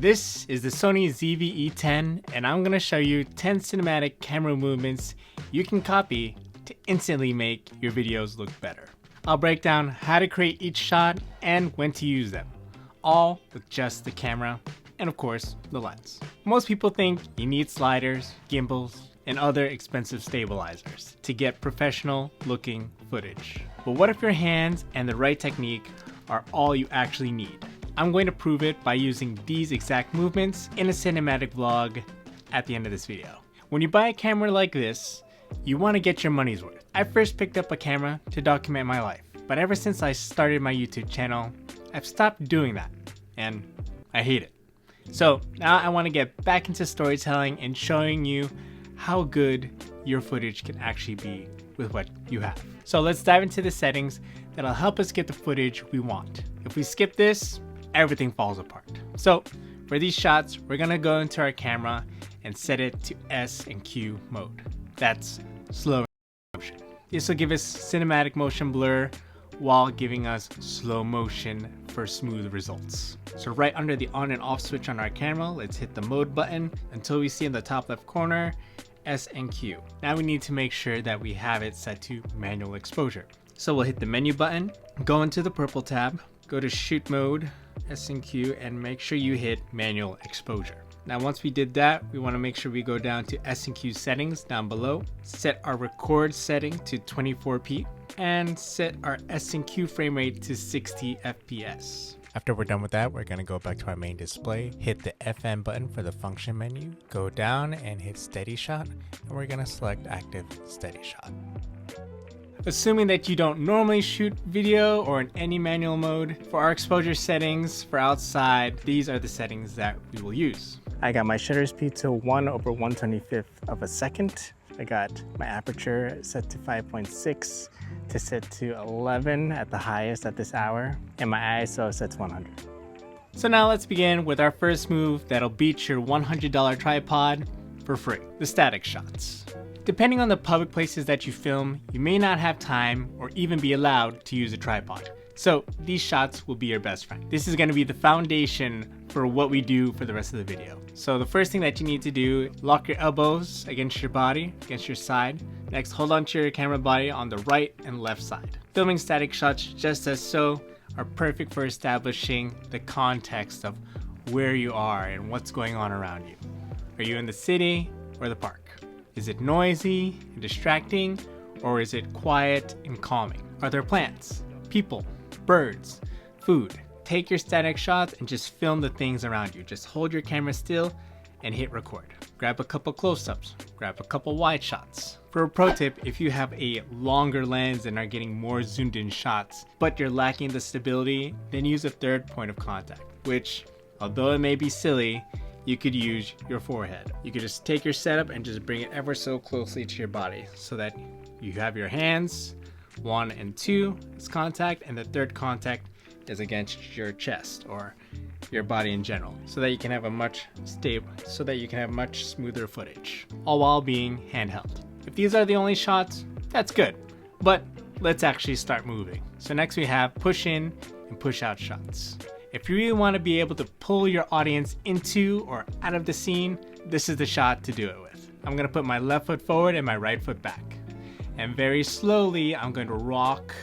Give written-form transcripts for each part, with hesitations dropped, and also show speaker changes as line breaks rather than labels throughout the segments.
This is the Sony ZV-E10 and I'm going to show you 10 cinematic camera movements you can copy to instantly make your videos look better. I'll break down how to create each shot and when to use them, all with just the camera and of course the lens. Most people think you need sliders, gimbals, and other expensive stabilizers to get professional looking footage. But what if your hands and the right technique are all you actually need? I'm going to prove it by using these exact movements in a cinematic vlog at the end of this video. When you buy a camera like this, you want to get your money's worth. I first picked up a camera to document my life, but ever since I started my YouTube channel, I've stopped doing that, and I hate it. So now I want to get back into storytelling and showing you how good your footage can actually be with what you have. So let's dive into the settings that'll help us get the footage we want. If we skip this, everything falls apart. So for these shots, we're gonna go into our camera and set it to S and Q mode. That's slow motion. This will give us cinematic motion blur while giving us slow motion for smooth results. So right under the on and off switch on our camera, let's hit the mode button until we see in the top left corner S and Q. Now we need to make sure that we have it set to manual exposure. So we'll hit the menu button, go into the purple tab, go to shoot mode, S and Q, and make sure you hit manual exposure. Now once we did that, we want to make sure we go down to S and Q settings down below, set our record setting to 24p, and set our S and Q frame rate to 60 FPS. After we're done with that, we're going to go back to our main display, hit the FN button for the function menu, go down and hit steady shot, and we're going to select active steady shot. Assuming that you don't normally shoot video or in any manual mode, for our exposure settings for outside, these are the settings that we will use. I got my shutter speed to 1/125th of a second. I got my aperture set to 5.6 to set to 11 at the highest at this hour, and my ISO set to 100. So now let's begin with our first move that'll beat your $100 tripod for free, the static shots. Depending on the public places that you film, you may not have time or even be allowed to use a tripod. So these shots will be your best friend. This is going to be the foundation for what we do for the rest of the video. So the first thing that you need to do, lock your elbows against your body, against your side. Next, hold onto your camera body on the right and left side. Filming static shots just as so are perfect for establishing the context of where you are and what's going on around you. Are you in the city or the park? Is it noisy and distracting, or is it quiet and calming? Are there plants, people, birds, food? Take your static shots and just film the things around you. Just hold your camera still and hit record. Grab a couple close-ups, grab a couple wide shots. For a pro tip, if you have a longer lens and are getting more zoomed in shots, but you're lacking the stability, then use a third point of contact, which, although it may be silly, you could use your forehead. You could just take your setup and just bring it ever so closely to your body so that you have your hands, 1 and 2 is contact, and the third contact is against your chest or your body in general, so that you can have much smoother footage, all while being handheld. If these are the only shots, that's good, but let's actually start moving. So next we have push in and push out shots. If you really want to be able to pull your audience into or out of the scene, this is the shot to do it with. I'm going to put my left foot forward and my right foot back. And very slowly, I'm going to rock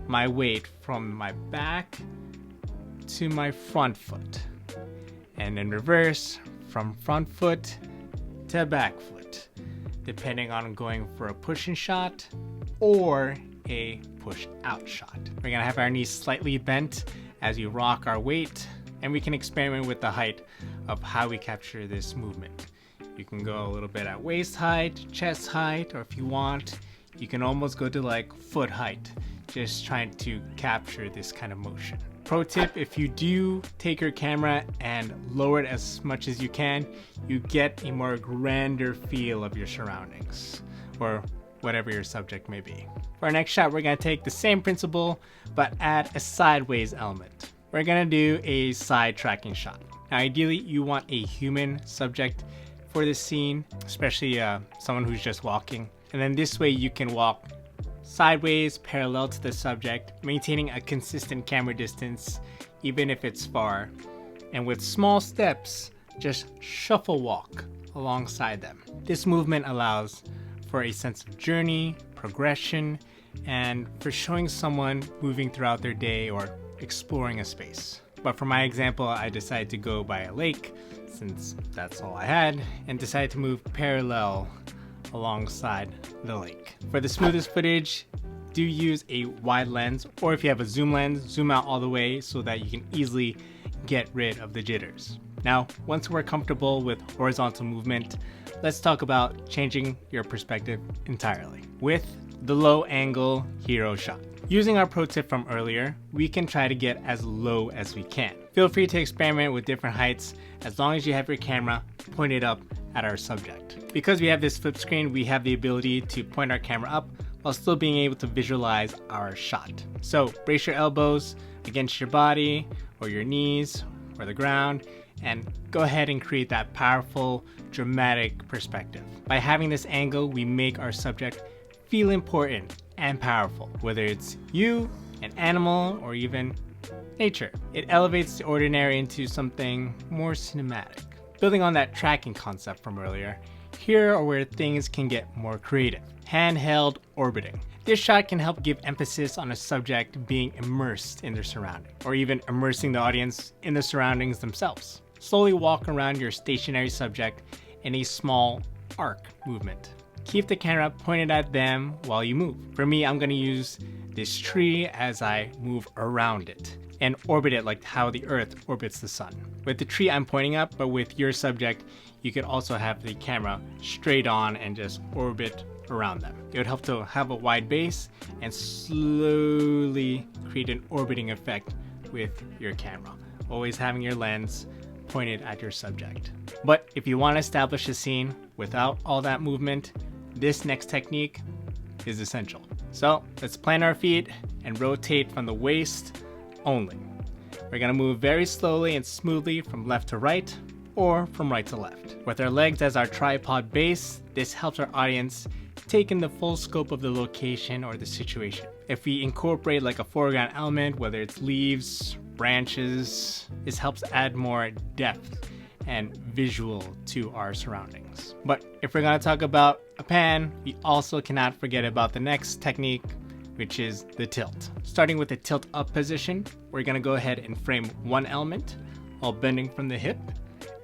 my weight from my back to my front foot. And in reverse, from front foot to back foot, depending on going for a push-in shot or a push-out shot. We're going to have our knees slightly bent as we rock our weight, and we can experiment with the height of how we capture this movement. You can go a little bit at waist height, chest height, or if you want, you can almost go to like foot height, just trying to capture this kind of motion. Pro tip, if you do take your camera and lower it as much as you can, you get a more grander feel of your surroundings, or whatever your subject may be. For our next shot, we're going to take the same principle, but add a sideways element. We're going to do a side tracking shot. Now, ideally, you want a human subject for this scene, especially someone who's just walking. And then this way you can walk sideways, parallel to the subject, maintaining a consistent camera distance, even if it's far, and with small steps, just shuffle walk alongside them. This movement allows for a sense of journey, progression, and for showing someone moving throughout their day or exploring a space. But for my example, I decided to go by a lake since that's all I had, and decided to move parallel alongside the lake. For the smoothest footage, do use a wide lens, or if you have a zoom lens, zoom out all the way so that you can easily get rid of the jitters. Now, once we're comfortable with horizontal movement, let's talk about changing your perspective entirely with the low angle hero shot. Using our pro tip from earlier, we can try to get as low as we can. Feel free to experiment with different heights as long as you have your camera pointed up at our subject. Because we have this flip screen, we have the ability to point our camera up while still being able to visualize our shot. So brace your elbows against your body or your knees or the ground, and go ahead and create that powerful, dramatic perspective. By having this angle, we make our subject feel important and powerful, whether it's you, an animal, or even nature. It elevates the ordinary into something more cinematic. Building on that tracking concept from earlier, here are where things can get more creative. Handheld orbiting. This shot can help give emphasis on a subject being immersed in their surroundings, or even immersing the audience in the surroundings themselves. Slowly walk around your stationary subject in a small arc movement. Keep the camera pointed at them while you move. For me, I'm gonna use this tree as I move around it and orbit it like how the Earth orbits the sun. With the tree, I'm pointing up, but with your subject, you could also have the camera straight on and just orbit around them. It would help to have a wide base and slowly create an orbiting effect with your camera, always having your lens pointed at your subject. But if you want to establish a scene without all that movement, this next technique is essential. So let's plant our feet and rotate from the waist only. We're gonna move very slowly and smoothly from left to right or from right to left. With our legs as our tripod base, this helps our audience take in the full scope of the location or the situation. If we incorporate like a foreground element, whether it's leaves, branches, this helps add more depth and visual to our surroundings. But if we're gonna talk about a pan, we also cannot forget about the next technique, which is the tilt. Starting with the tilt up position, we're gonna go ahead and frame one element while bending from the hip,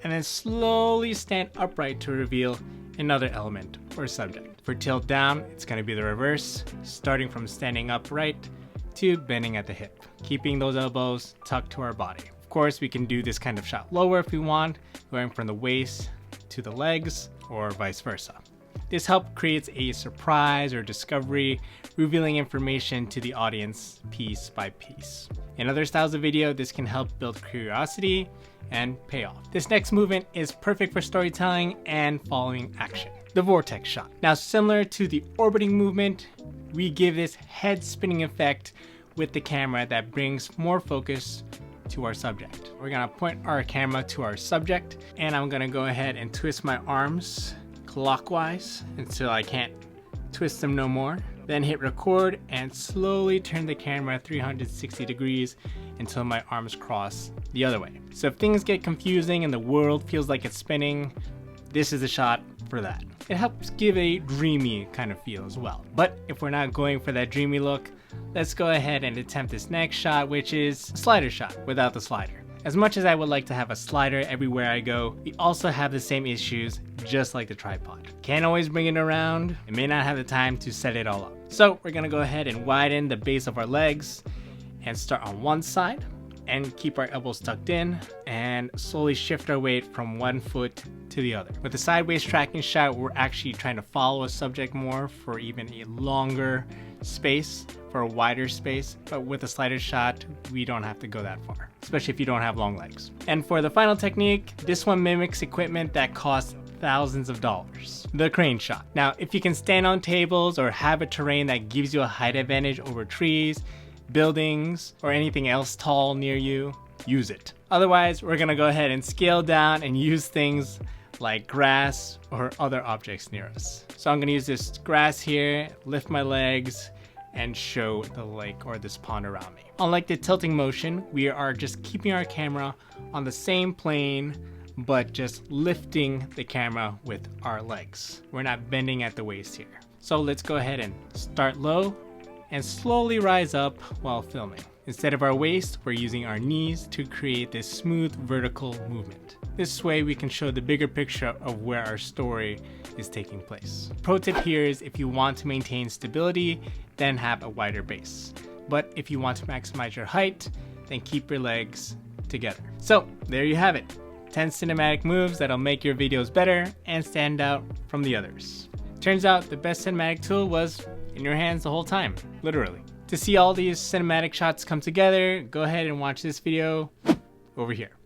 and then slowly stand upright to reveal another element or subject. For tilt down, it's gonna be the reverse, starting from standing upright to bending at the hip, keeping those elbows tucked to our body. Of course, we can do this kind of shot lower if we want, going from the waist to the legs or vice versa. This help creates a surprise or discovery, revealing information to the audience piece by piece. In other styles of video, this can help build curiosity and payoff. This next movement is perfect for storytelling and following action. The vortex shot. Now, similar to the orbiting movement, we give this head spinning effect with the camera that brings more focus to our subject. We're gonna point our camera to our subject, and I'm gonna go ahead and twist my arms clockwise until I can't twist them no more. Then hit record and slowly turn the camera 360 degrees until my arms cross the other way. So if things get confusing and the world feels like it's spinning, this is a shot for that. It helps give a dreamy kind of feel as well. But if we're not going for that dreamy look, let's go ahead and attempt this next shot, which is a slider shot without the slider. As much as I would like to have a slider everywhere I go, we also have the same issues just like the tripod. Can't always bring it around and may not have the time to set it all up. So we're gonna go ahead and widen the base of our legs and start on one side and keep our elbows tucked in and slowly shift our weight from one foot to the other. With the sideways tracking shot, we're actually trying to follow a subject more for even a longer space, for a wider space, but with a slider shot, we don't have to go that far, especially if you don't have long legs. And for the final technique, this one mimics equipment that costs thousands of dollars. The crane shot. Now, if you can stand on tables or have a terrain that gives you a height advantage over trees, buildings, or anything else tall near you, use it. Otherwise, we're gonna go ahead and scale down and use things like grass or other objects near us. So I'm gonna use this grass here, lift my legs, and show the lake or this pond around me. Unlike the tilting motion, we are just keeping our camera on the same plane, but just lifting the camera with our legs. We're not bending at the waist here. So let's go ahead and start low and slowly rise up while filming. Instead of our waist, we're using our knees to create this smooth vertical movement. This way we can show the bigger picture of where our story is taking place. Pro tip here is if you want to maintain stability, then have a wider base. But if you want to maximize your height, then keep your legs together. So there you have it. 10 cinematic moves that'll make your videos better and stand out from the others. Turns out the best cinematic tool was in your hands the whole time, literally. To see all these cinematic shots come together, go ahead and watch this video over here.